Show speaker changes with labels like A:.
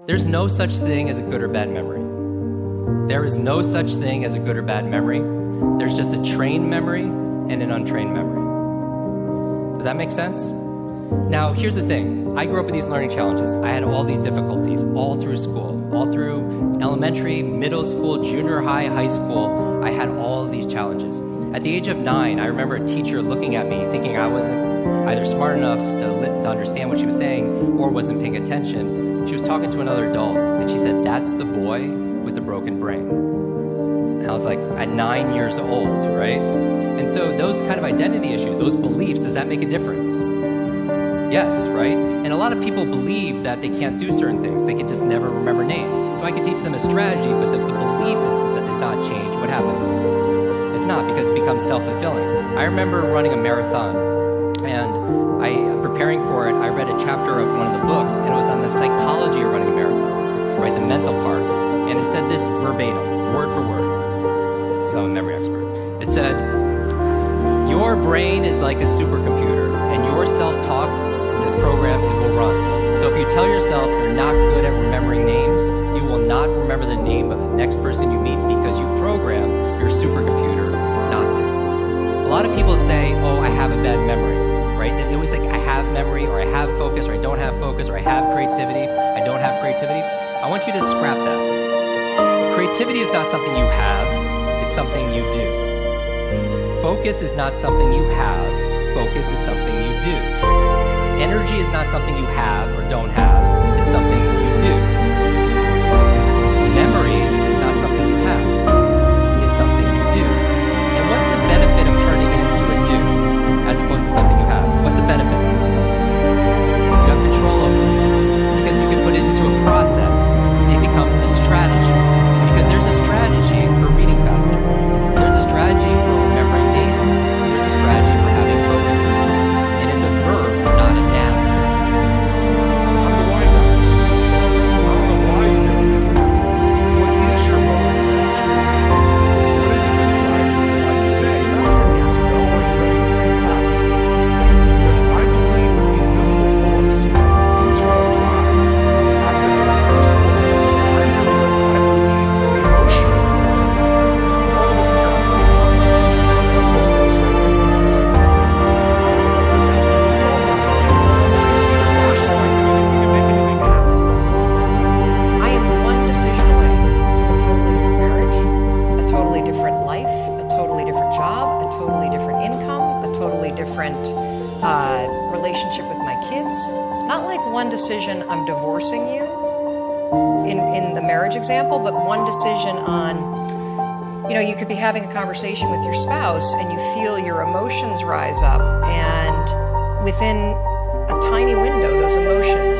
A: There's no such thing as a good or bad memory. There is no such thing as a good or bad memory. There's just a trained memory and an untrained memory. Does that make sense? Now, here's the thing. I grew up with these learning challenges. I had all these difficulties all through school, all through elementary, middle school, junior high, high school. I had all of these challenges. At the age of 9, I remember a teacher looking at me thinking I wasn't either smart enough to understand what she was saying or wasn't paying attention. She was talking to another adult, and she said, "That's the boy with the broken brain." And I was like, at 9 years old, right? And so those kind of identity issues, those beliefs, does that make a difference? Yes, right? And a lot of people believe that they can't do certain things. They can just never remember names. So I can teach them a strategy, but if the belief is not changed, what happens? It's not, because it becomes self-fulfilling. I remember running a marathon, and preparing for it, I read a chapter of one of the books, and it was on the psychology of running a marathon, right? The mental part. And it said this verbatim, word for word, because I'm a memory expert. It said, "Your brain is like a supercomputer, and your self-talk is a program it will run. So if you tell yourself you're not good at remembering names, you will not remember the name of the next person you meet because you program your supercomputer not to." A lot of people say, "Oh, I have a bad memory," right? They always like, "I have memory," or "I have focus," or "I don't have focus," or "I have creativity," "I don't have creativity." I want you to scrap that. Creativity is not something you have, it's something you do. Focus is not something you have, focus is something you do. Energy is not something you have or don't have, it's something you do. Memory is not something you have, it's something you do. And what's the benefit of turning it into a do, as opposed to something you have? What's the benefit? You have control over it, because you can put it into a process. It becomes a strategy, because there's a strategy for reading faster. There's a strategy for remembering names. There's a strategy for having focus. And it's a verb, not a noun.
B: How do I know? I don't know why you do it. What is your motive for action? What is it that drives you? Like today, not 10 years ago, are you ready to say that? Because I believe that the invisible force, the internal drive, activates the internal mind, because I believe that emotion is the force of life. All of us have got most of us right now.
C: I am one decision away from a totally different marriage, a totally different life, a totally different job, a totally different income, a totally different relationship with my kids. Not like one decision, I'm divorcing you, in the marriage example, but one decision on, you could be having a conversation with your spouse and you feel your emotions rise up, and within a tiny window, those emotions